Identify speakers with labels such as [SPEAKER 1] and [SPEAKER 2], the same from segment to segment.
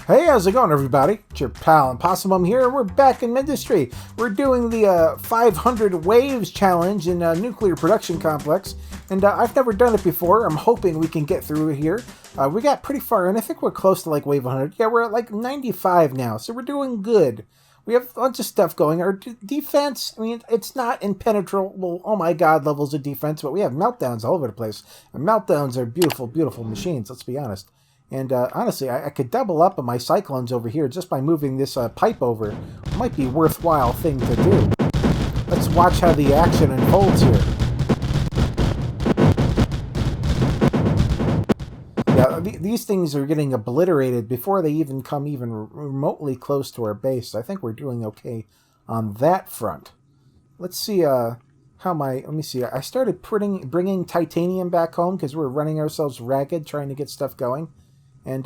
[SPEAKER 1] Hey, how's it going, everybody? It's your pal Impossibum here, and we're back in Mindustry. We're doing the 500 Waves Challenge in a nuclear production complex, and I've never done it before. I'm hoping we can get through it here. We got pretty far, and I think we're close to like wave 100. Yeah, we're at like 95 now, so we're doing good. We have a bunch of stuff going. Our defense, I mean, it's not impenetrable, oh my god, levels of defense, but we have meltdowns all over the place. And meltdowns are beautiful, beautiful machines, let's be honest. And honestly, I could double up on my cyclones over here just by moving this pipe over. It might be a worthwhile thing to do. Let's watch how the action unfolds here. Yeah, these things are getting obliterated before they even come even remotely close to our base. I think we're doing okay on that front. Let's see how my... Let me see. I started bringing titanium back home because we're running ourselves ragged trying to get stuff going. And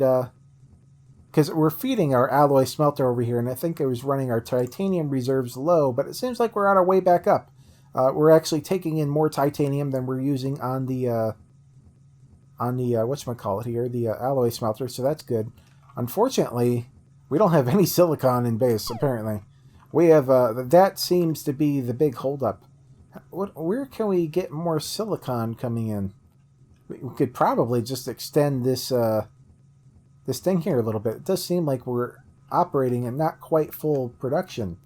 [SPEAKER 1] because we're feeding our alloy smelter over here, and I think it was running our titanium reserves low, but it seems like we're on our way back up. We're actually taking in more titanium than we're using on the whatchamacallit here, the alloy smelter, so that's good. Unfortunately, we don't have any silicon in base, apparently. We have, that seems to be the big holdup. Where can we get more silicon coming in? We could probably just extend this, this thing here a little bit. It does seem like we're operating at not quite full production.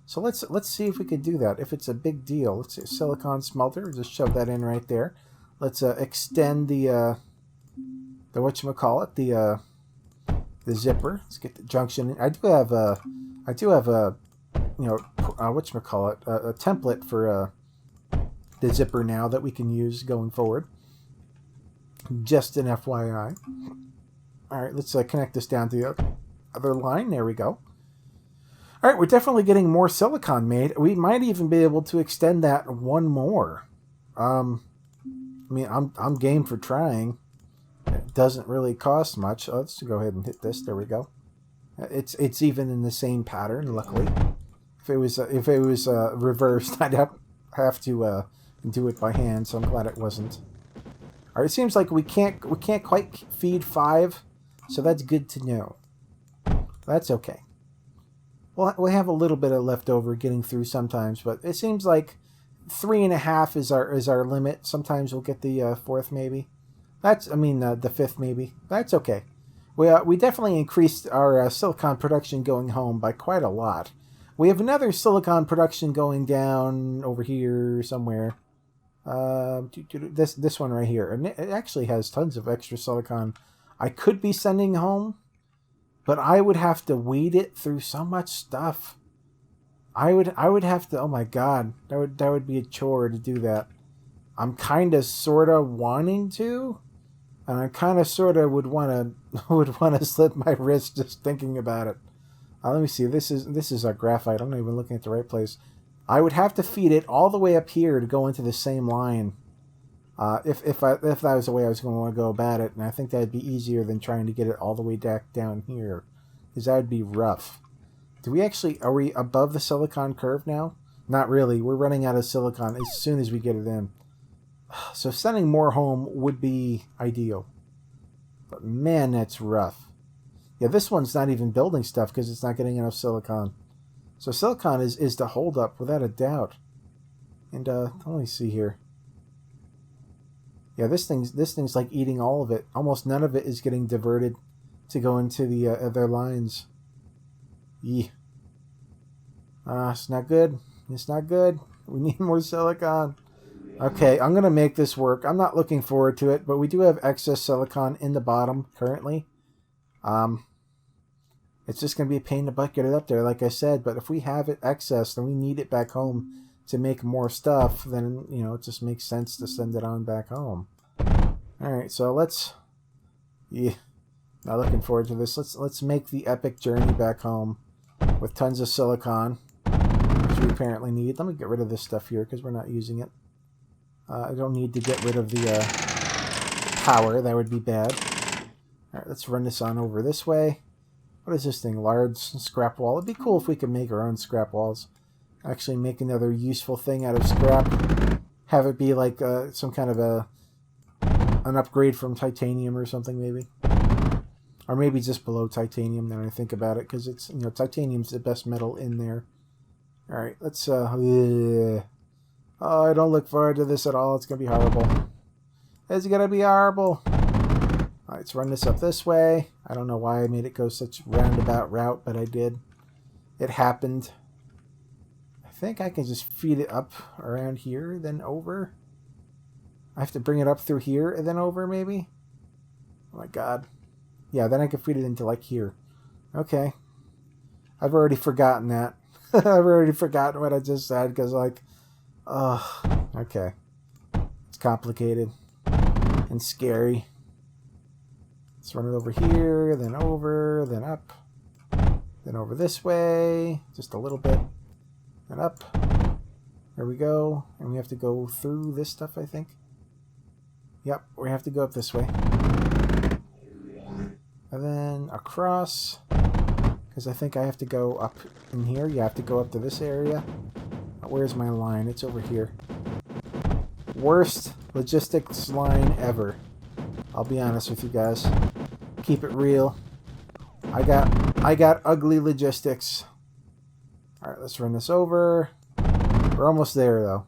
[SPEAKER 1] So let's see if we could do that. If it's a big deal. Let's see, silicon smelter. Just shove that in right there. Let's extend the whatchamacallit, the zipper. Let's get the junction in. I do have a you know, whatchamacallit, a template for the zipper now that we can use going forward. Just an FYI. All right, let's connect this down to the other line. There we go. All right, we're definitely getting more silicon made. We might even be able to extend that one more. I mean, I'm game for trying. It doesn't really cost much. Let's go ahead and hit this. There we go. It's even in the same pattern. Luckily, if it was reversed, I'd have to do it by hand. So I'm glad it wasn't. All right, it seems like we can't quite feed 5. So that's good to know. That's okay. Well, we have a little bit of leftover getting through sometimes, but it seems like 3.5 is our limit. Sometimes we'll get the 4th maybe. The 5th maybe. That's okay. We definitely increased our silicon production going home by quite a lot. We have another silicon production going down over here somewhere. This one right here, and it actually has tons of extra silicon. I could be sending home, but I would have to weed it through so much stuff. I would have to. Oh my god, that would be a chore to do that. I'm kind of sort of wanting to, and I kind of sort of would want to slip my wrist just thinking about it. Let me see. This is our graphite. I'm not even looking at the right place. I would have to feed it all the way up here to go into the same line. If that was the way I was going to want to go about it, and I think that'd be easier than trying to get it all the way back down here, because that would be rough. Are we above the silicon curve now? Not really. We're running out of silicon as soon as we get it in. So sending more home would be ideal. But man, that's rough. Yeah, this one's not even building stuff because it's not getting enough silicon. So silicon is the holdup without a doubt. And let me see here. Yeah, this thing's like eating all of it. Almost none of it is getting diverted to go into the other lines. Yeah. It's not good. It's not good. We need more silicon. Okay, I'm going to make this work. I'm not looking forward to it, but we do have excess silicon in the bottom currently. It's just going to be a pain in the butt to get it up there, like I said. But if we have it excess, then we need it back home to make more stuff, then, you know, it just makes sense to send it on back home. Alright, so let's... Yeah, not looking forward to this. Let's make the epic journey back home with tons of silicon, which we apparently need. Let me get rid of this stuff here, because we're not using it. I don't need to get rid of the power. That would be bad. Alright, let's run this on over this way. What is this thing? Large scrap wall. It'd be cool if we could make our own scrap walls. Actually make another useful thing out of scrap. Have it be like some kind of an upgrade from titanium or something maybe. Or maybe just below titanium, now I think about it, because it's, you know, titanium's the best metal in there. Alright, let's, oh, I don't look forward to this at all. It's going to be horrible. It's going to be horrible. Alright, let's run this up this way. I don't know why I made it go such a roundabout route, but I did. It happened. I think I can just feed it up around here, then over. I have to bring it up through here and then over, maybe? Oh my god. Yeah, then I can feed it into, like, here. Okay. I've already forgotten that. I've already forgotten what I just said, because, like, okay. It's complicated and scary. Let's run it over here, then over, then up, then over this way, just a little bit, and up. There we go. And we have to go through this stuff, I think. Yep, we have to go up this way. And then across, because I think I have to go up in here. You have to go up to this area. Where's my line? It's over here. Worst logistics line ever. I'll be honest with you guys. Keep it real. I got ugly logistics. Alright, let's run this over. We're almost there, though.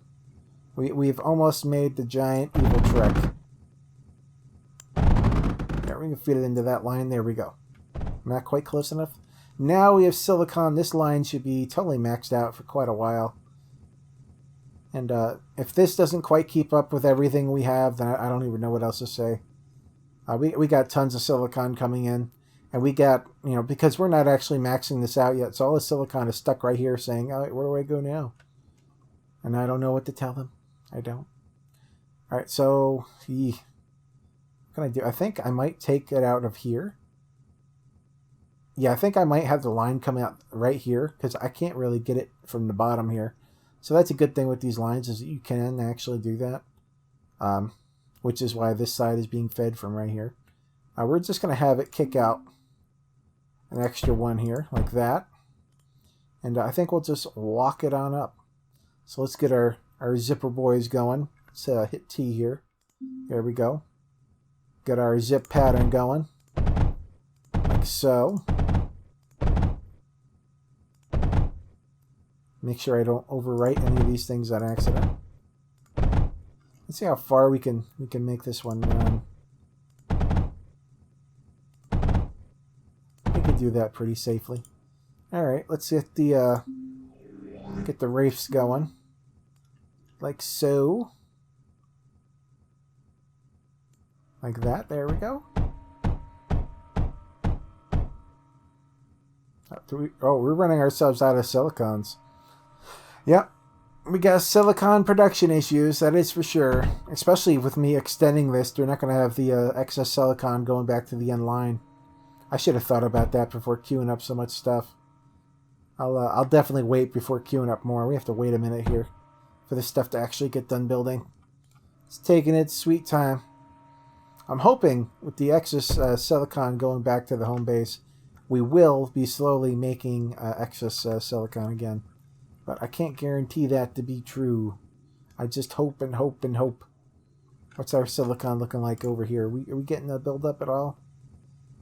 [SPEAKER 1] We've almost made the giant evil trek. Yeah, we can feed it into that line. There we go. Not quite close enough. Now we have silicon. This line should be totally maxed out for quite a while. And if this doesn't quite keep up with everything we have, then I don't even know what else to say. We got tons of silicon coming in. And we got, you know, because we're not actually maxing this out yet, so all the silicon is stuck right here saying, oh, where do I go now? And I don't know what to tell them. I don't. Alright, so, what can I do? I think I might take it out of here. Yeah, I think I might have the line come out right here, because I can't really get it from the bottom here. So that's a good thing with these lines, is that you can actually do that. Which is why this side is being fed from right here. We're just going to have it kick out an extra one here, like that. And I think we'll just walk it on up. So let's get our zipper boys going. Let's hit T here. There we go. Get our zip pattern going. Like so. Make sure I don't overwrite any of these things on accident. Let's see how far we can make this one run. We can do that pretty safely. All right, let's get the wraiths going, like so, like that. There we go. We're running ourselves out of silicons. Yep, we got silicon production issues, that is for sure. Especially with me extending this, they're not going to have the excess silicon going back to the end line. I should have thought about that before queuing up so much stuff. I'll definitely wait before queuing up more. We have to wait a minute here for this stuff to actually get done building. It's taking its sweet time. I'm hoping with the excess silicon going back to the home base, we will be slowly making excess silicon again. But I can't guarantee that to be true. I just hope and hope and hope. What's our silicon looking like over here? Are we getting a build up at all?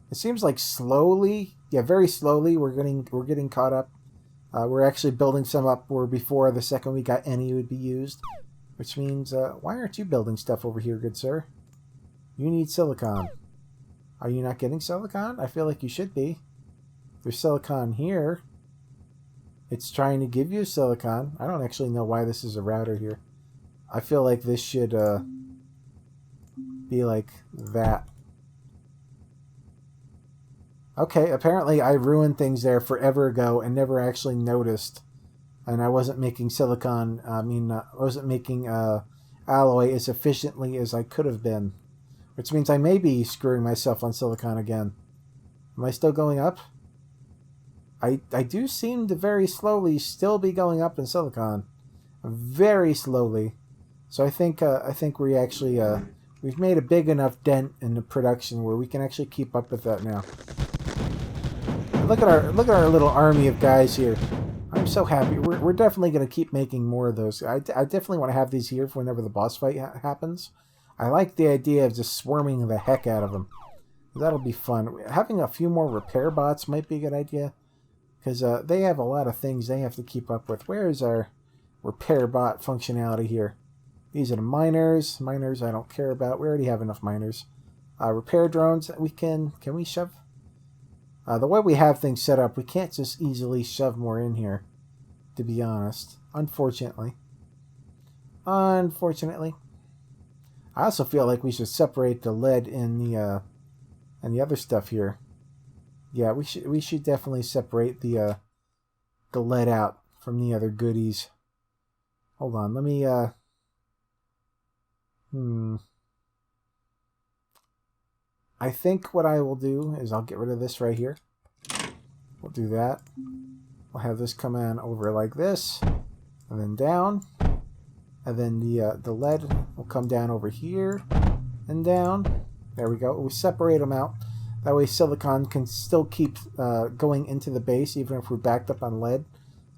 [SPEAKER 1] It seems like slowly, yeah, very slowly, we're getting caught up. We're actually building some up where before the second we got any would be used. Which means, why aren't you building stuff over here, good sir? You need silicon. Are you not getting silicon? I feel like you should be. There's silicon here. It's trying to give you silicon. I don't actually know why this is a router here. I feel like this should be like that. Okay, apparently I ruined things there forever ago and never actually noticed. And I wasn't making silicon, I wasn't making alloy as efficiently as I could have been. Which means I may be screwing myself on silicon again. Am I still going up? I do seem to very slowly still be going up in silicon. Very slowly. So I think we actually, we've made a big enough dent in the production where we can actually keep up with that now. Look at our little army of guys here. I'm so happy. We're definitely going to keep making more of those. I definitely want to have these here for whenever the boss fight happens. I like the idea of just swarming the heck out of them. That'll be fun. Having a few more repair bots might be a good idea. Because they have a lot of things they have to keep up with. Where is our repair bot functionality here? These are the miners. Miners I don't care about. We already have enough miners. Repair drones, can we shove? The way we have things set up, we can't just easily shove more in here, to be honest. Unfortunately. Unfortunately. I also feel like we should separate the lead and the other stuff here. Yeah, we should definitely separate the lead out from the other goodies. Hold on, let me I think what I will do is I'll get rid of this right here. We'll do that. We'll have this come on over like this, and then down, and then the lead will come down over here and down. There we go. We separate them out. That way silicon can still keep going into the base even if we're backed up on lead,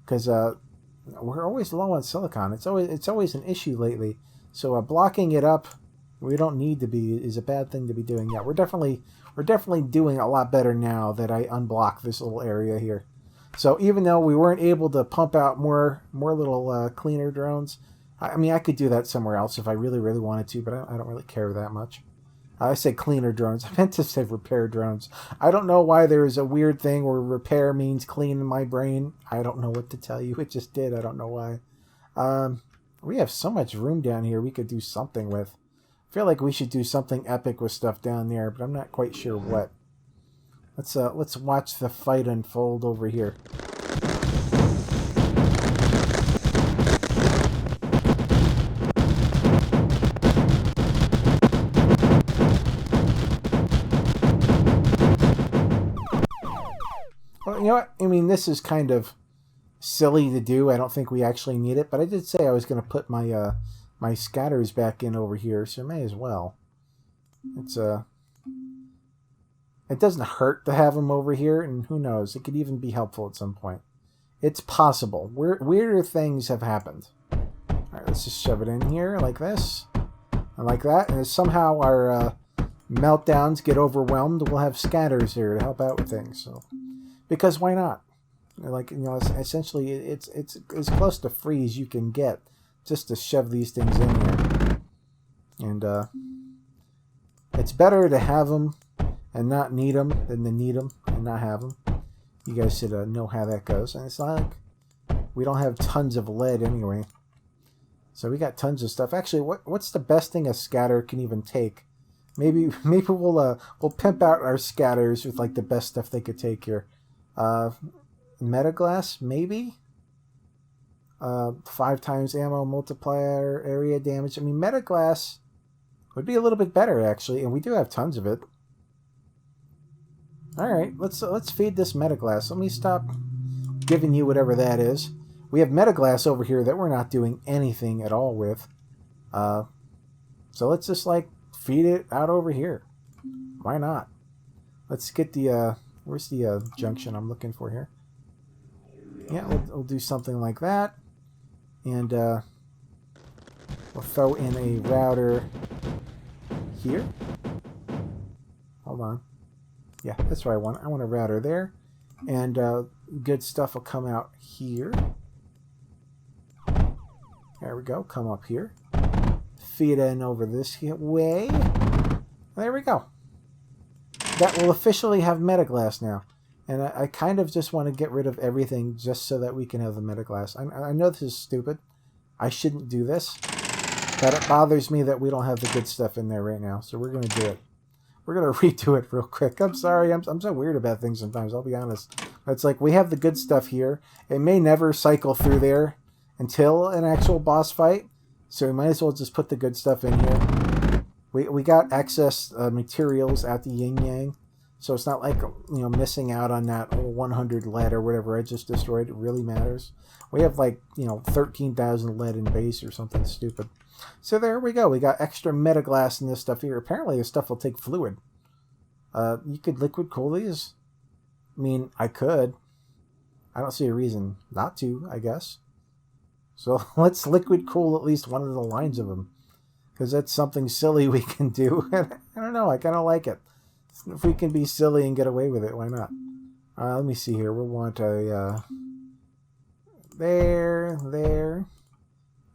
[SPEAKER 1] because we're always low on silicon. It's always an issue lately. So blocking it up, we don't need to be, is a bad thing to be doing. Yeah, we're definitely doing a lot better now that I unblock this little area here. So even though we weren't able to pump out more little cleaner drones, I mean I could do that somewhere else if I really wanted to, but I don't really care that much. I say cleaner drones. I meant to say repair drones. I don't know why there is a weird thing where repair means clean in my brain. I don't know what to tell you. It just did. I don't know why. We have so much room down here we could do something with. I feel like we should do something epic with stuff down there, but I'm not quite sure what. Let's watch the fight unfold over here. Well, you know what? I mean, this is kind of silly to do. I don't think we actually need it, but I did say I was going to put my my scatters back in over here, so I may as well. It doesn't hurt to have them over here, and who knows, it could even be helpful at some point. It's possible. Weirder things have happened. All right, let's just shove it in here like this and like that, and if somehow our meltdowns get overwhelmed, we'll have scatters here to help out with things. So, because why not? Like, you know, essentially, it's as close to free as you can get just to shove these things in here. And it's better to have them and not need them than to need them and not have them. You guys should know how that goes. And it's not like we don't have tons of lead anyway. So we got tons of stuff. Actually, what's the best thing a scatter can even take? Maybe we'll pimp out our scatters with like the best stuff they could take here. Metaglass, maybe? 5 times ammo multiplier, area damage. I mean, metaglass would be a little bit better, actually, and we do have tons of it. Alright, let's feed this metaglass. Let me stop giving you whatever that is. We have metaglass over here that we're not doing anything at all with. So let's just, like, feed it out over here. Why not? Let's get the, where's the junction I'm looking for here? Yeah, we'll do something like that. And we'll throw in a router here. Hold on. Yeah, that's what I want. I want a router there. And good stuff will come out here. There we go. Come up here. Feed in over this way. There we go. That will officially have metaglass now. And I kind of just want to get rid of everything just so that we can have the metaglass. I know this is stupid. I shouldn't do this. But it bothers me that we don't have the good stuff in there right now. So we're going to do it. We're going to redo it real quick. I'm sorry. I'm so weird about things sometimes. I'll be honest. It's like we have the good stuff here. It may never cycle through there until an actual boss fight. So we might as well just put the good stuff in here. We got excess materials at the yin-yang. So it's not like, you know, missing out on that 100 lead or whatever I just destroyed. It really matters. We have like, you know, 13,000 lead in base or something stupid. So there we go. We got extra metaglass in this stuff here. Apparently this stuff will take fluid. You could liquid cool these. I mean, I could. I don't see a reason not to, I guess. So let's liquid cool at least one of the lines of them. Because that's something silly we can do. I don't know. I kind of like it. If we can be silly and get away with it, why not? Let me see here. We'll want a there,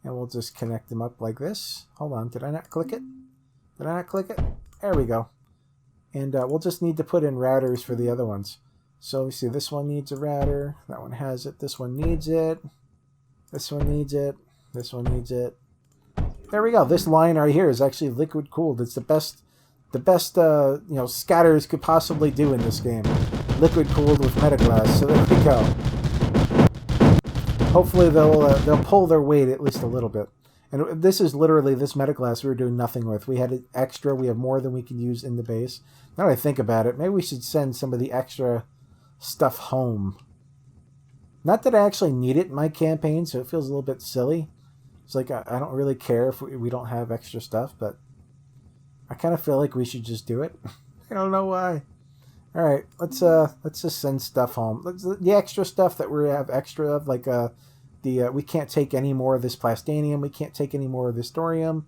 [SPEAKER 1] and we'll just connect them up like this. Hold on, did I not click it? Did I not click it? There we go. And we'll just need to put in routers for the other ones. So we see this one needs a router. That one has it. This one needs it. This one needs it. This one needs it. There we go. This line right here is actually liquid cooled. It's the best scatters could possibly do in this game. Liquid cooled with metaglass. So there we go. Hopefully they'll pull their weight at least a little bit. And this is literally this metaglass we were doing nothing with. We had it extra. We have more than we can use in the base. Now that I think about it, maybe we should send some of the extra stuff home. Not that I actually need it in my campaign, so it feels a little bit silly. It's like I don't really care if we don't have extra stuff, but I kind of feel like we should just do it. I don't know why. All right, let's just send stuff home. The extra stuff that we have extra of, like we can't take any more of this plastanium. We can't take any more of this thorium.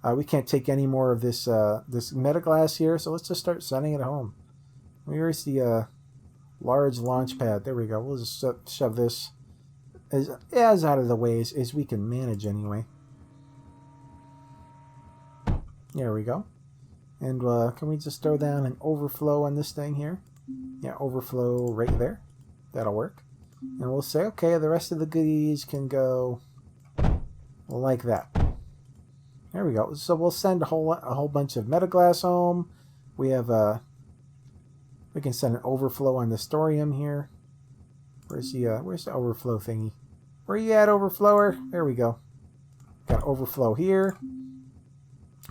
[SPEAKER 1] We can't take any more of this this metaglass here. So let's just start sending it home. Here's the large launch pad. There we go. We'll just shove this as out of the way as we can manage anyway. There we go. And can we just throw down an overflow on this thing here? Yeah, overflow right there. That'll work. And we'll say, okay, the rest of the goodies can go like that. There we go. So we'll send a whole bunch of metaglass home. We have we can send an overflow on this thorium here. Where's the overflow thingy? Where you at, overflower? There we go. Got overflow here.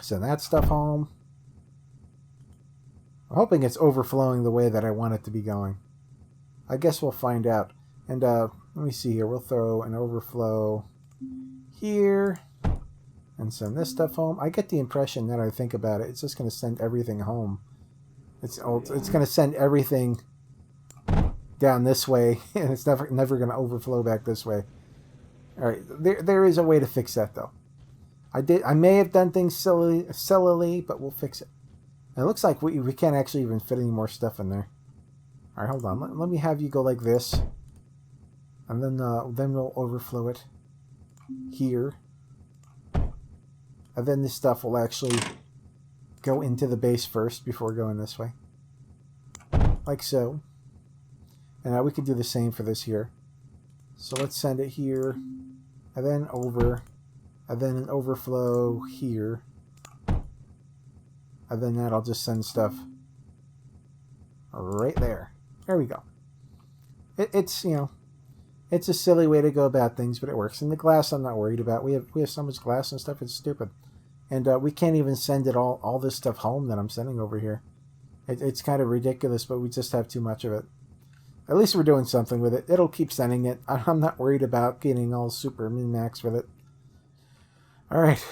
[SPEAKER 1] Send that stuff home. I'm hoping it's overflowing the way that I want it to be going. I guess we'll find out. And let me see here. We'll throw an overflow here and send this stuff home. I get the impression that I think about it, it's just going to send everything home. It's going to send everything down this way, and it's never going to overflow back this way. All right, there is a way to fix that though. I may have done things sillily, but we'll fix it. And it looks like we can't actually even fit any more stuff in there. All right, hold on. Let me have you go like this, and then we'll overflow it here, and then this stuff will actually go into the base first before going this way, like so. And now we can do the same for this here. So let's send it here, and then over, and then an overflow here. And then that'll just send stuff right there. There we go. It's it's a silly way to go about things, but it works. And the glass I'm not worried about. We have so much glass and stuff, it's stupid. And we can't even send it all this stuff home that I'm sending over here. It's kind of ridiculous, but we just have too much of it. At least we're doing something with it. It'll keep sending it. I'm not worried about getting all super min-max with it. All right.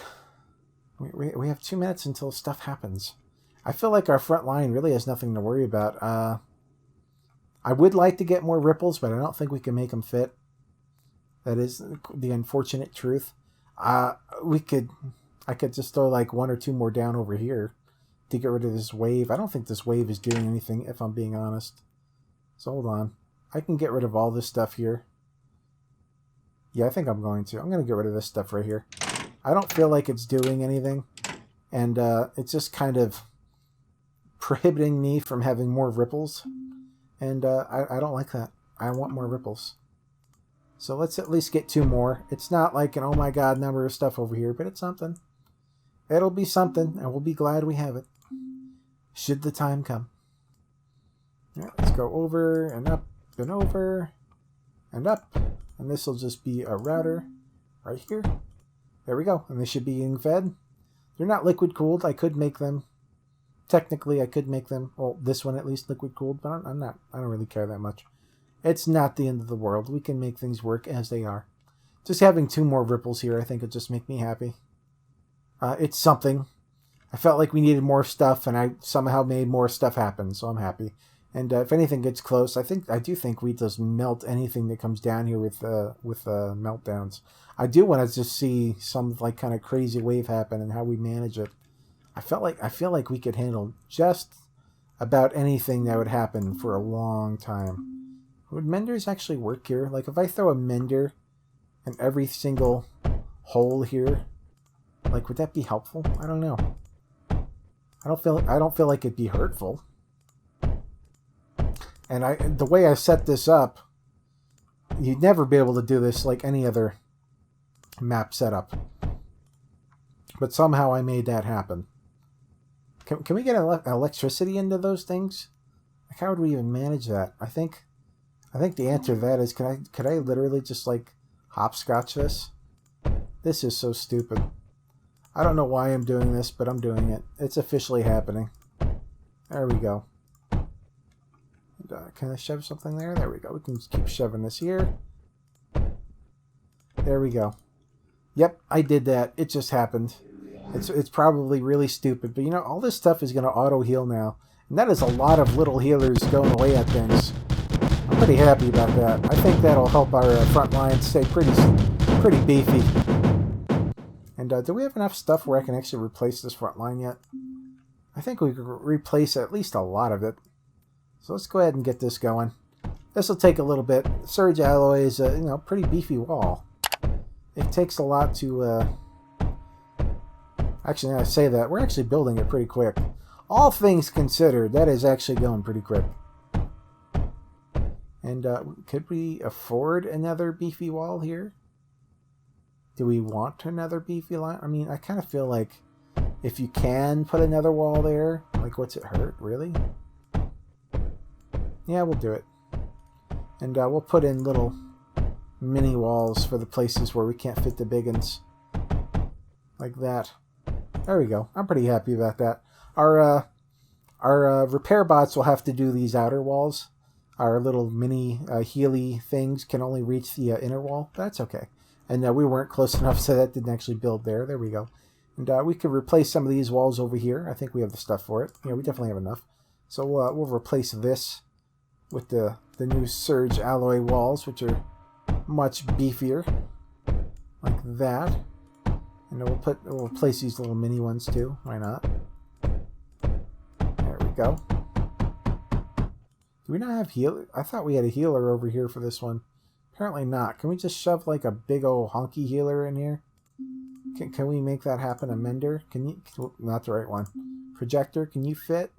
[SPEAKER 1] We have 2 minutes until stuff happens. I feel like our front line really has nothing to worry about. I would like to get more ripples, but I don't think we can make them fit. That is the unfortunate truth. I could just throw like 1 or 2 more down over here to get rid of this wave. I don't think this wave is doing anything, if I'm being honest. So hold on. I can get rid of all this stuff here. Yeah, I think I'm going to. I'm going to get rid of this stuff right here. I don't feel like it's doing anything, and it's just kind of prohibiting me from having more ripples, and I don't like that. I want more ripples. So let's at least get 2 more. It's not like an oh my god number of stuff over here, but it's something. It'll be something, and we'll be glad we have it, should the time come. All right, let's go over and up and over and up, and this will just be a router right here. There we go, and they should be getting fed. They're not liquid cooled. I could make them. Technically, I could make them. Well, this one at least liquid cooled, but I'm not. I don't really care that much. It's not the end of the world. We can make things work as they are. Just having 2 more ripples here, I think, would just make me happy. It's something. I felt like we needed more stuff, and I somehow made more stuff happen, so I'm happy. And if anything gets close, I do think we just melt anything that comes down here with meltdowns. I do want to just see some like kind of crazy wave happen and how we manage it. I feel like we could handle just about anything that would happen for a long time. Would menders actually work here? Like if I throw a mender in every single hole here, like would that be helpful? I don't know. I don't feel like it'd be hurtful. And the way I set this up, you'd never be able to do this like any other map setup. But somehow I made that happen. Can we get electricity into those things? Like how would we even manage that? I think the answer to that is could I literally just like hopscotch this? This is so stupid. I don't know why I'm doing this, but I'm doing it. It's officially happening. There we go. And, can I shove something there? There we go. We can just keep shoving this here. There we go. Yep, I did that. It just happened. It's probably really stupid, but you know, all this stuff is going to auto-heal now. And that is a lot of little healers going away at things. I'm pretty happy about that. I think that'll help our front line stay pretty beefy. And do we have enough stuff where I can actually replace this front line yet? I think we could replace at least a lot of it. So let's go ahead and get this going. This will take a little bit. Surge alloy is a pretty beefy wall. It takes a lot to... Actually, now I say that, we're actually building it pretty quick. All things considered, that is actually going pretty quick. And could we afford another beefy wall here? Do we want another beefy line? I mean, I kind of feel like if you can put another wall there, like what's it hurt, really? Yeah, we'll do it. And we'll put in little mini walls for the places where we can't fit the big ones. Like that. There we go. I'm pretty happy about that. Our repair bots will have to do these outer walls. Our little mini Healy things can only reach the inner wall. That's okay. And we weren't close enough, so that didn't actually build there. There we go. And we could replace some of these walls over here. I think we have the stuff for it. Yeah, we definitely have enough. So we'll replace this with the new Surge alloy walls, which are much beefier. Like that. And we'll replace these little mini ones too. Why not? There we go. Do we not have healer? I thought we had a healer over here for this one. Apparently not. Can we just shove like a big old honky healer in here? Can we make that happen? A mender? Not the right one. Projector, can you fit?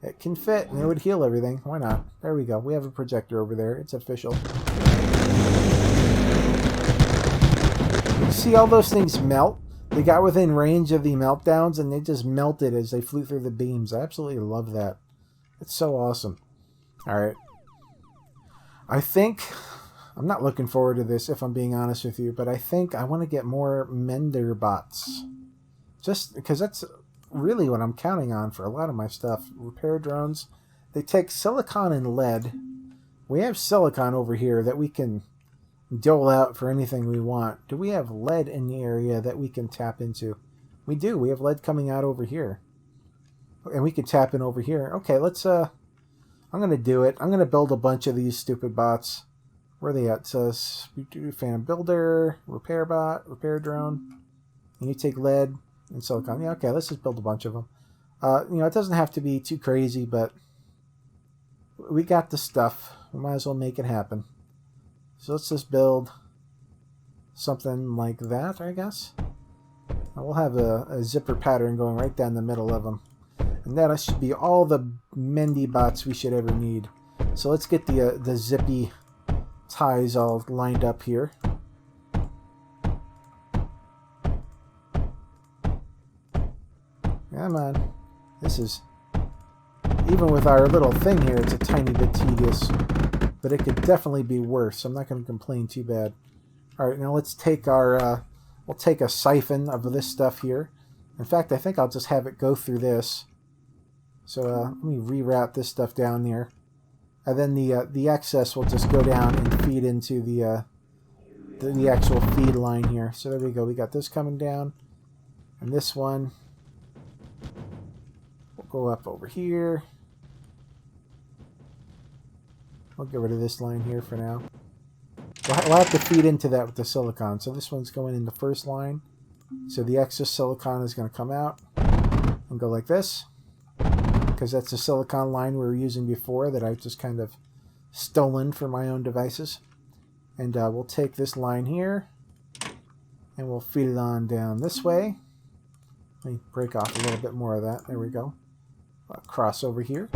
[SPEAKER 1] It can fit and it would heal everything. Why not? There we go. We have a projector over there. It's official. See all those things melt? They got within range of the meltdowns and they just melted as they flew through the beams. I absolutely love that. It's so awesome. Alright. I think... I'm not looking forward to this, if I'm being honest with you, but I think I want to get more mender bots. Just because that's really what I'm counting on for a lot of my stuff. Repair drones. They take silicon and lead. We have silicon over here that we can dole out for anything we want. Do we have lead in the area that we can tap into? We do. We have lead coming out over here. And we can tap in over here. Okay, let's... I'm going to do it. I'm going to build a bunch of these stupid bots. Where are they at? It says, fan builder, repair bot, repair drone. And you take lead and silicon. Yeah, okay, let's just build a bunch of them. It doesn't have to be too crazy, but we got the stuff. We might as well make it happen. So let's just build something like that, I guess. And we'll have a zipper pattern going right down the middle of them. And that should be all the Mendy bots we should ever need. So let's get the zippy ties all lined up here. Come on. This is... Even with our little thing here, it's a tiny bit tedious. But it could definitely be worse. I'm not going to complain too bad. Alright, now let's take our... we'll take a siphon of this stuff here. In fact, I think I'll just have it go through this. So let me reroute this stuff down there. And then the excess will just go down and feed into the actual feed line here. So there we go. We got this coming down. And this one will go up over here. We'll get rid of this line here for now. We'll have to feed into that with the silicon. So this one's going in the first line. So the excess silicon is going to come out and go like this. because that's a silicon line we were using before that I've just kind of stolen for my own devices. And we'll take this line here, and we'll feed it on down this way. Let me break off a little bit more of that. There we go. Cross over here.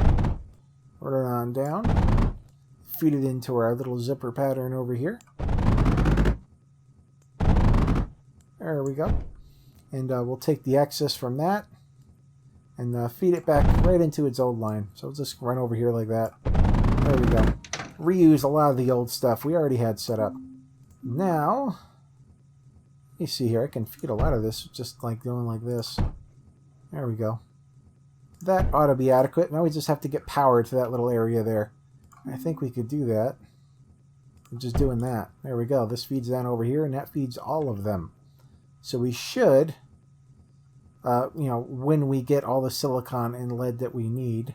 [SPEAKER 1] Order it on down. Feed it into our little zipper pattern over here. There we go. And we'll take the excess from that and feed it back right into its old line. So we'll just run over here like that. There we go. Reuse a lot of the old stuff we already had set up. Now, you see here, I can feed a lot of this just like going like this. There we go. That ought to be adequate. Now we just have to get power to that little area there. I think we could do that. We're just doing that. There we go. This feeds down over here, and that feeds all of them. So we should, when we get all the silicon and lead that we need,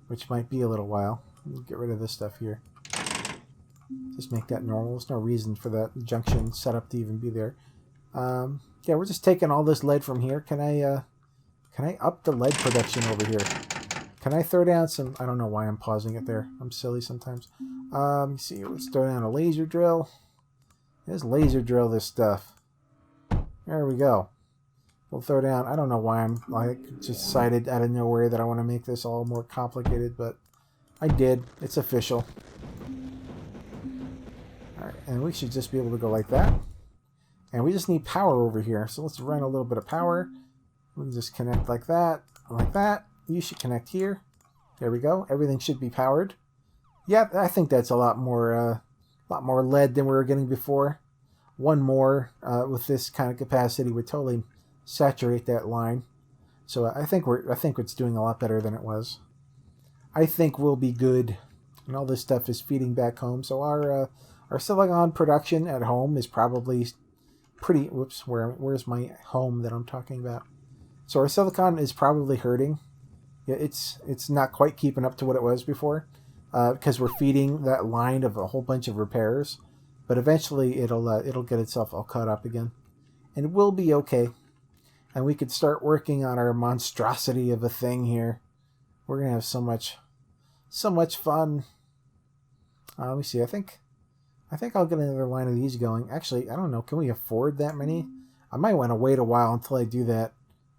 [SPEAKER 1] which might be a little while. Let me get rid of this stuff here. Just make that normal. There's no reason for that junction setup to even be there. Yeah, we're just taking all this lead from here. Can I up the lead production over here? Can I throw down some... I don't know why I'm pausing it there. I'm silly sometimes. Let me see. Let's throw down a laser drill. Let's laser drill this stuff. There we go. We'll throw down... I don't know why I'm just decided out of nowhere that I want to make this all more complicated, but I did. It's official. Alright, and we should just be able to go like that. And we just need power over here. So let's run a little bit of power. We can just connect like that. Like that. You should connect here. There we go. Everything should be powered. Yeah, I think that's a lot more lead than we were getting before. One more with this kind of capacity would totally saturate that line. So I think it's doing a lot better than it was. I think we'll be good. And all this stuff is feeding back home. So our silicon production at home is probably pretty... Whoops, where's my home that I'm talking about? So our silicon is probably hurting. Yeah, it's not quite keeping up to what it was before, because we're feeding that line of a whole bunch of repairs. But eventually it'll get itself all caught up again, and we'll be okay. And we could start working on our monstrosity of a thing here. We're gonna have so much fun. Let me see. I think I'll get another line of these going. Actually, I don't know. Can we afford that many? I might want to wait a while until I do that.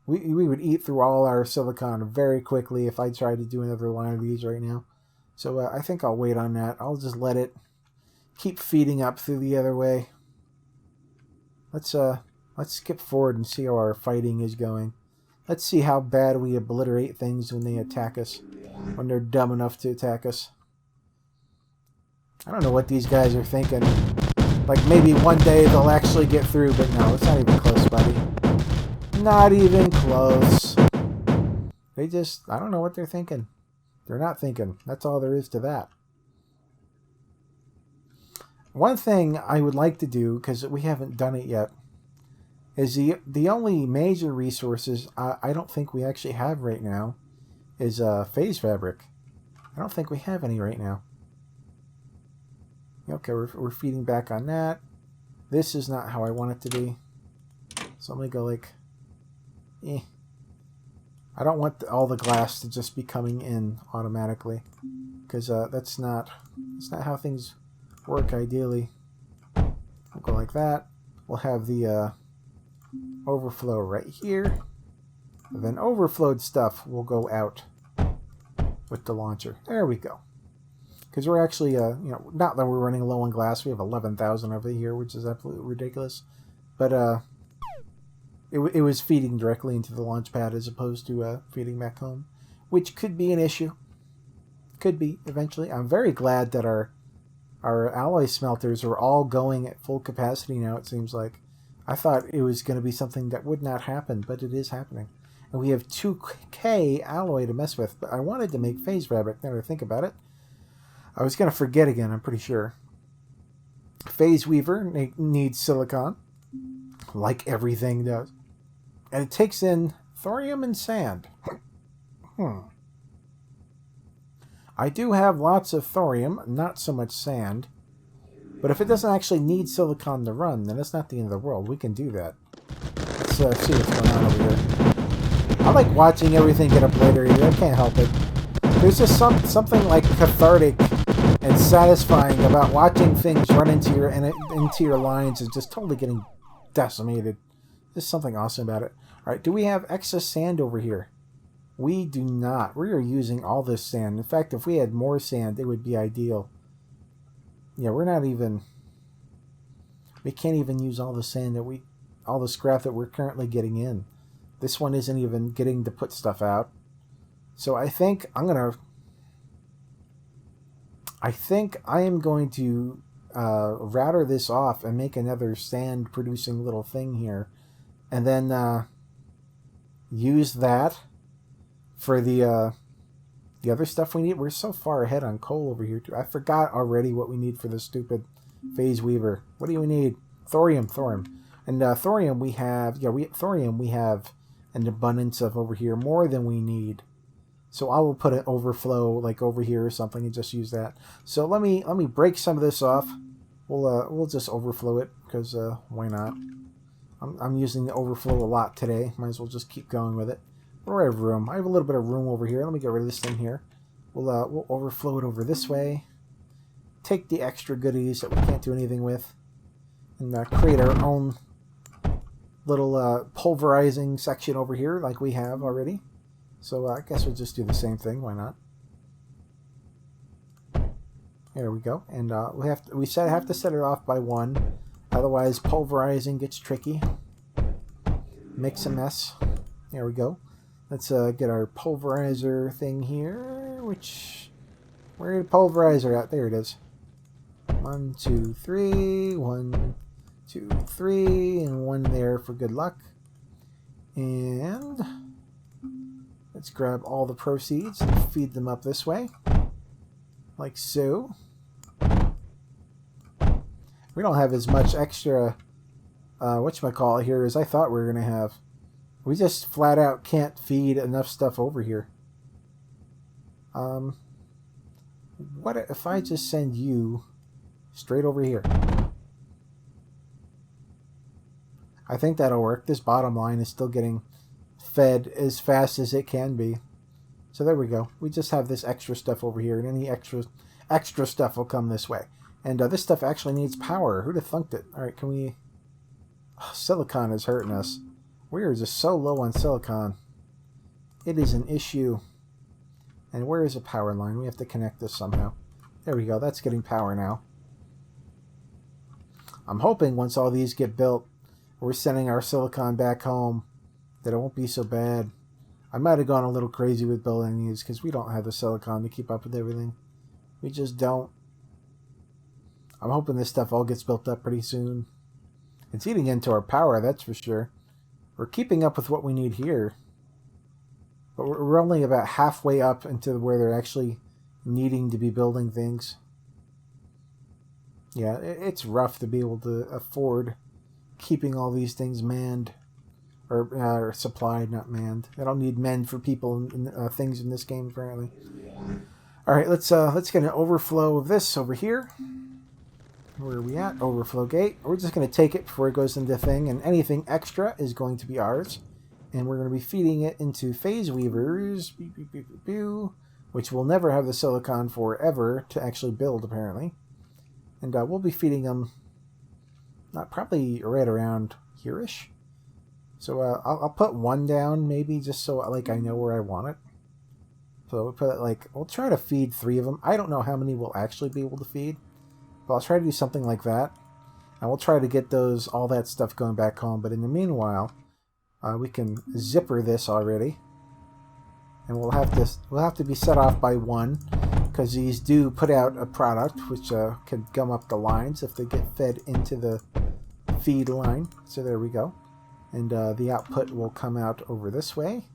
[SPEAKER 1] We would eat through all our silicon very quickly if I tried to do another line of these right now. So I think I'll wait on that. I'll just let it keep feeding up through the other way. Let's skip forward and see how our fighting is going. Let's see how bad we obliterate things when they attack us, when they're dumb enough to attack us. I don't know what these guys are thinking. Like maybe one day they'll actually get through, but no, it's not even close, buddy. Not even close. They just... I don't know what they're thinking. They're not thinking. That's all there is to that. One thing I would like to do, because we haven't done it yet, is the only major resources I don't think we actually have right now is phase fabric. I don't think we have any right now. Okay, we're feeding back on that. This is not how I want it to be. So I'm going to go like... I don't want all the glass to just be coming in automatically, because that's not how things work ideally. We'll go like that. We'll have the overflow right here. And then overflowed stuff will go out with the launcher. There we go. Because we're actually, not that we're running low on glass. We have 11,000 over here, which is absolutely ridiculous. But it was feeding directly into the launch pad as opposed to feeding back home, which could be an issue. Could be, eventually. I'm very glad that our alloy smelters are all going at full capacity now, it seems like. I thought it was going to be something that would not happen, but it is happening. And we have 2K alloy to mess with, but I wanted to make phase fabric, now that I think about it. I was going to forget again, I'm pretty sure. Phase weaver needs silicon, like everything does. And it takes in thorium and sand. I do have lots of thorium, not so much sand. But if it doesn't actually need silicon to run, then it's not the end of the world. We can do that. Let's see what's going on over here. I like watching everything get obliterated. I can't help it. There's just something like cathartic and satisfying about watching things run into your lines and just totally getting decimated. There's something awesome about it. All right, do we have excess sand over here? We do not. We are using all this sand. In fact, if we had more sand, it would be ideal. Yeah, we're not even... We can't even use all the sand that all the scrap that we're currently getting in. This one isn't even getting to put stuff out. So I think I am going to router this off and make another sand producing little thing here. And then use that for the other stuff we need. We're so far ahead on coal over here too. I forgot already what we need for the stupid phase weaver. What do we need? Thorium. And thorium we have, thorium we have an abundance of over here, more than we need. So I will put an overflow like over here or something and just use that. So let me break some of this off. We'll just overflow it because why not? I'm using the overflow a lot today. Might as well just keep going with it. Where I have room. I have a little bit of room over here. Let me get rid of this thing here. We'll overflow it over this way. Take the extra goodies that we can't do anything with, and create our own little pulverizing section over here like we have already. So I guess we'll just do the same thing. Why not? There we go. And we have to set it off by 1, otherwise pulverizing gets tricky. Makes a mess. There we go. Let's get our pulverizer thing here. Where did pulverizer at? There it is. 1, 2, 3. 1, 2, 3, and 1 there for good luck. And let's grab all the proceeds and feed them up this way, like so. We don't have as much extra whatchamacallit here as I thought we were going to have. We just flat out can't feed enough stuff over here. What if I just send you straight over here? I think that'll work. This bottom line is still getting fed as fast as it can be. So there we go. We just have this extra stuff over here, and any extra stuff will come this way. And this stuff actually needs power. Who'd have thunked it? All right, can we... Oh, silicon is hurting us. We are just so low on silicon. It is an issue. And where is a power line? We have to connect this somehow. There we go. That's getting power now. I'm hoping once all these get built, we're sending our silicon back home, that it won't be so bad. I might have gone a little crazy with building these because we don't have the silicon to keep up with everything. We just don't. I'm hoping this stuff all gets built up pretty soon. It's eating into our power, that's for sure. We're keeping up with what we need here. But we're only about halfway up into where they're actually needing to be building things. Yeah, it's rough to be able to afford keeping all these things manned. Or supplied, not manned. I don't need men for people and things in this game, apparently. Alright, let's get an overflow of this over here. Where are we at? Overflow gate. We're just going to take it before it goes into the thing, and anything extra is going to be ours. And we're going to be feeding it into phase weavers, which will never have the silicon forever to actually build, apparently. And we'll be feeding them probably right around here-ish. So I'll put 1 down, maybe, just so like I know where I want it. So we'll put it we'll try to feed 3 of them. I don't know how many we'll actually be able to feed, but I'll try to do something like that. And we'll try to get all that stuff going back home. But in the meanwhile, we can zipper this already. And we'll have to be set off by 1, because these do put out a product which can gum up the lines if they get fed into the feed line. So there we go. And the output will come out over this way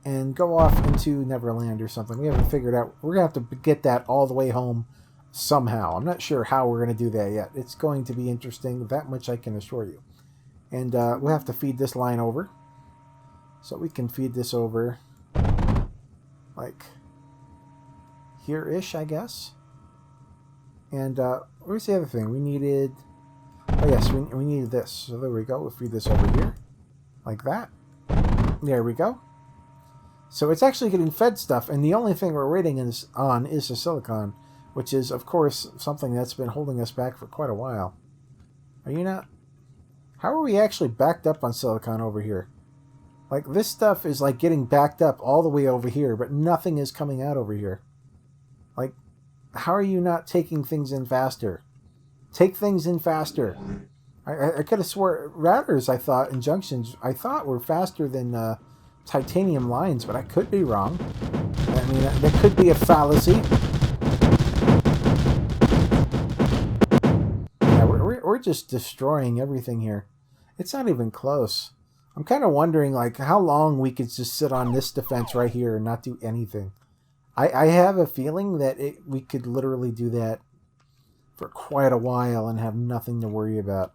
[SPEAKER 1] and go off into Neverland or something. We haven't figured out. We're going to have to get that all the way home somehow. I'm not sure how we're going to do that yet. It's going to be interesting. That much I can assure you. And we'll have to feed this line over. So we can feed this over like here-ish, I guess. And where's the other thing? We needed... Oh yes, we needed this. So there we go. We'll feed this over here. Like that. There we go. So it's actually getting fed stuff, and the only thing we're waiting on is the silicon, which is, of course, something that's been holding us back for quite a while. Are you not? How are we actually backed up on silicon over here? Like, this stuff is, like, getting backed up all the way over here, but nothing is coming out over here. Like, how are you not taking things in faster? Take things in faster. I could have swore routers, I thought, and junctions, I thought were faster than titanium lines, but I could be wrong. I mean, that could be a fallacy. Yeah, we're just destroying everything here. It's not even close. I'm kind of wondering, like, how long we could just sit on this defense right here and not do anything. I have a feeling that we could literally do that for quite a while and have nothing to worry about.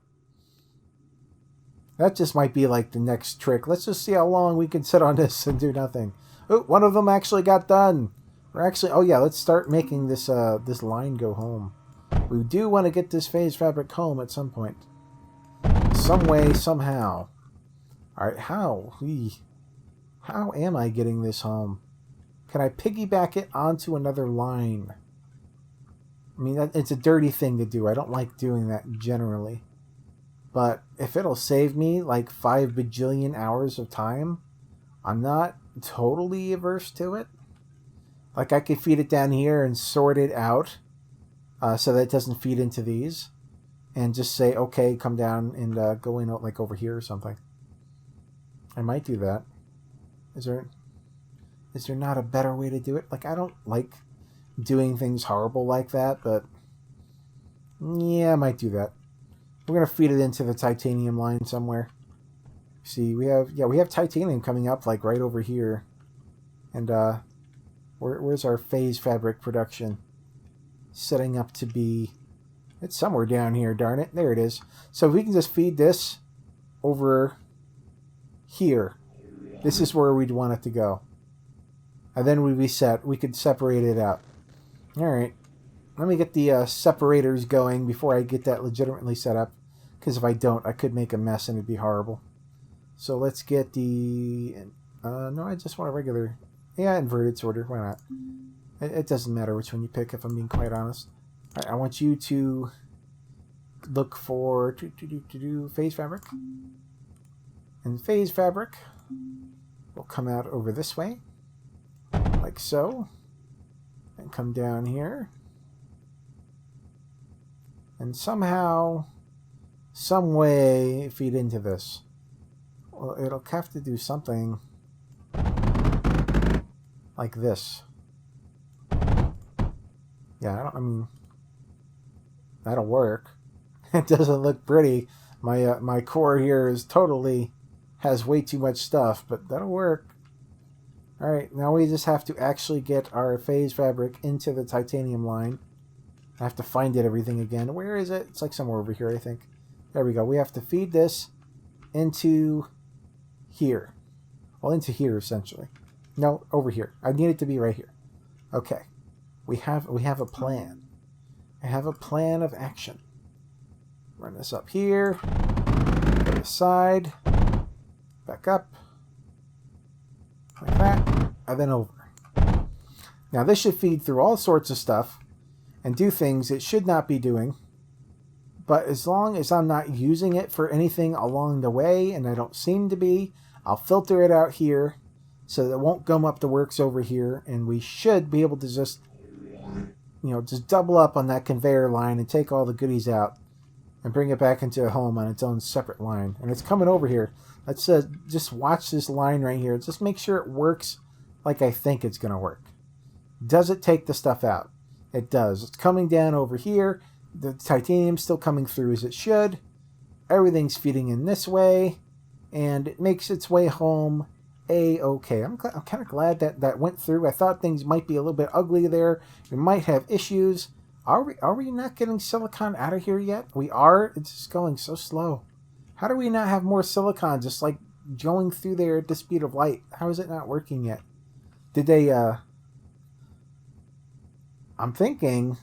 [SPEAKER 1] That just might be like the next trick. Let's just see how long we can sit on this and do nothing. Oh, one of them actually got done. We're actually... Oh, yeah, let's start making this this line go home. We do want to get this phase fabric home at some point. Some way, somehow. All right, how? How am I getting this home? Can I piggyback it onto another line? I mean, it's a dirty thing to do. I don't like doing that generally. But if it'll save me like 5 bajillion hours of time, I'm not totally averse to it. Like, I could feed it down here and sort it out so that it doesn't feed into these. And just say, okay, come down and go in like over here or something. I might do that. Is there not a better way to do it? Like, I don't like doing things horrible like that, but yeah, I might do that. We're going to feed it into the titanium line somewhere. See, we have titanium coming up like right over here. And where's our phase fabric production? Setting up to be... It's somewhere down here, darn it. There it is. So we can just feed this over here. This is where we'd want it to go. And then we'd be set. We could separate it out. Alright. Let me get the separators going before I get that legitimately set up. Because if I don't, I could make a mess and it'd be horrible. So let's get the... no, I just want a regular... Yeah, inverted sorter. Why not? It doesn't matter which one you pick, if I'm being quite honest. Alright, I want you to look for phase fabric. And phase fabric will come out over this way. Like so. And come down here. And somehow, some way, feed into this. Well, it'll have to do something like this. Yeah, I mean, that'll work. It doesn't look pretty. My core here is has way too much stuff, but that'll work. Alright, now we just have to actually get our phase fabric into the titanium line. I have to find everything again. Where is it? It's like somewhere over here, I think. There we go. We have to feed this into here. Well, into here, essentially. No, over here. I need it to be right here. Okay. We have a plan. I have a plan of action. Run this up here. Go to the side. Back up. Like that. And then over. Now, this should feed through all sorts of stuff and do things it should not be doing. But as long as I'm not using it for anything along the way, and I don't seem to be, I'll filter it out here so that it won't gum up the works over here, and we should be able to just, just double up on that conveyor line and take all the goodies out and bring it back into a home on its own separate line. And it's coming over here. Let's just watch this line right here. Just make sure it works like I think it's going to work. Does it take the stuff out? It does. It's coming down over here. The titanium's still coming through as it should. Everything's feeding in this way. And it makes its way home A-okay. I'm kind of glad that went through. I thought things might be a little bit ugly there. We might have issues. Are we not getting silicon out of here yet? We are. It's just going so slow. How do we not have more silicon just like going through there at the speed of light? How is it not working yet? Did they... I'm thinking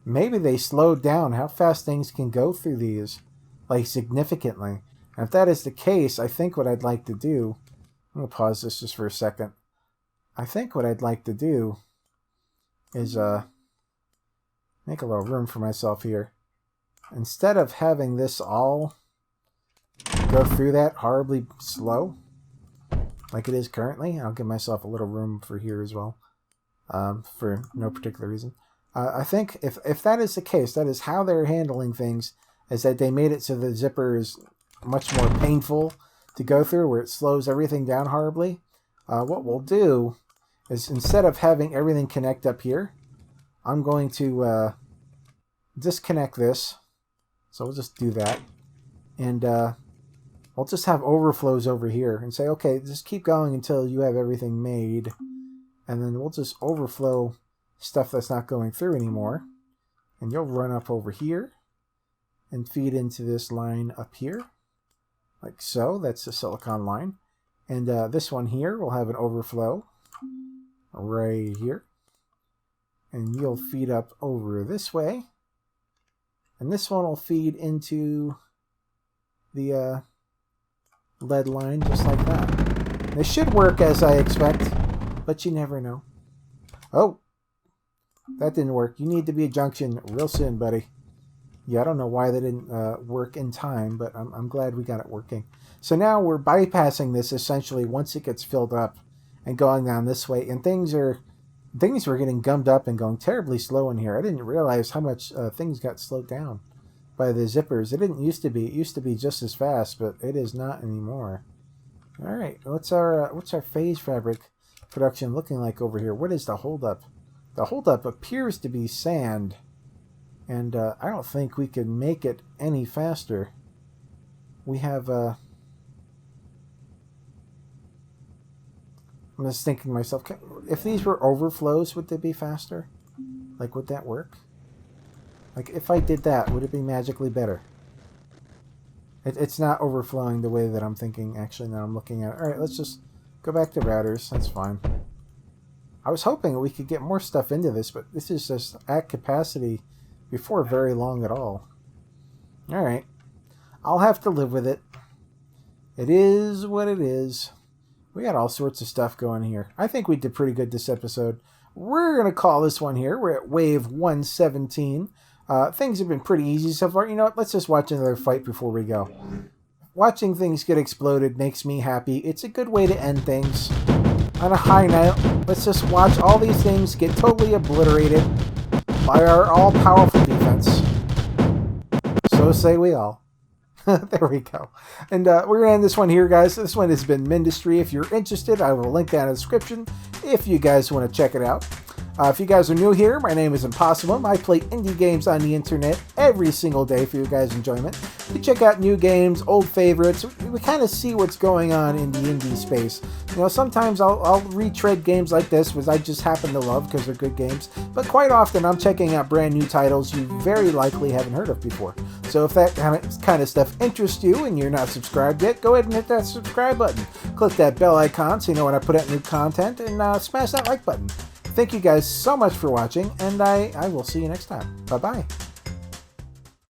[SPEAKER 1] maybe they slowed down how fast things can go through these, like, significantly. And if that is the case, I think what I'd like to do, I'm going to pause this just for a second. I think what I'd like to do is make a little room for myself here. Instead of having this all go through that horribly slow, like it is currently, I'll give myself a little room for here as well, for no particular reason. I think if that is the case, that is how they're handling things, is that they made it so the zipper is much more painful to go through, where it slows everything down horribly. What we'll do is, instead of having everything connect up here, I'm going to disconnect this. So we'll just do that. And we'll just have overflows over here and say, okay, just keep going until you have everything made. And then we'll just overflow stuff that's not going through anymore. And you'll run up over here and feed into this line up here. Like so. That's the silicon line. And this one here will have an overflow right here. And you'll feed up over this way. And this one will feed into the lead line just like that. This should work as I expect, but you never know. Oh, that didn't work. You need to be a junction real soon, buddy. Yeah, I don't know why that didn't work in time, but I'm glad we got it working. So now we're bypassing this essentially once it gets filled up and going down this way. And things were getting gummed up and going terribly slow in here. I didn't realize how much things got slowed down by the zippers. It didn't used to be. It used to be just as fast, but it is not anymore. All right, what's our phase fabric production looking like over here? What is the holdup? The holdup appears to be sand, and I don't think we can make it any faster. We have I'm just thinking to myself, if these were overflows, would they be faster? Like, would that work? Like, if I did that, would it be magically better? It's not overflowing the way that I'm thinking, actually, now I'm looking at it. All right, let's just go back to routers. That's fine. I was hoping we could get more stuff into this, but this is just at capacity before very long at all. All right. I'll have to live with it. It is what it is. We got all sorts of stuff going here. I think we did pretty good this episode. We're going to call this one here. We're at wave 117. Things have been pretty easy so far. You know what? Let's just watch another fight before we go. Watching things get exploded makes me happy. It's a good way to end things. On a high note, let's just watch all these things get totally obliterated by our all-powerful defense. So say we all. There we go. And we're going to end this one here, guys. This one has been Mindustry. If you're interested, I will link that in the description if you guys want to check it out. If you guys are new here, my name is Impossibum. I play indie games on the internet every single day for your guys' enjoyment. We check out new games, old favorites. We kind of see what's going on in the indie space. You know, sometimes I'll retread games like this, which I just happen to love because they're good games. But quite often, I'm checking out brand new titles you very likely haven't heard of before. So if that kind of stuff interests you and you're not subscribed yet, go ahead and hit that subscribe button. Click that bell icon so you know when I put out new content, and smash that like button. Thank you guys so much for watching, and I will see you next time. Bye-bye.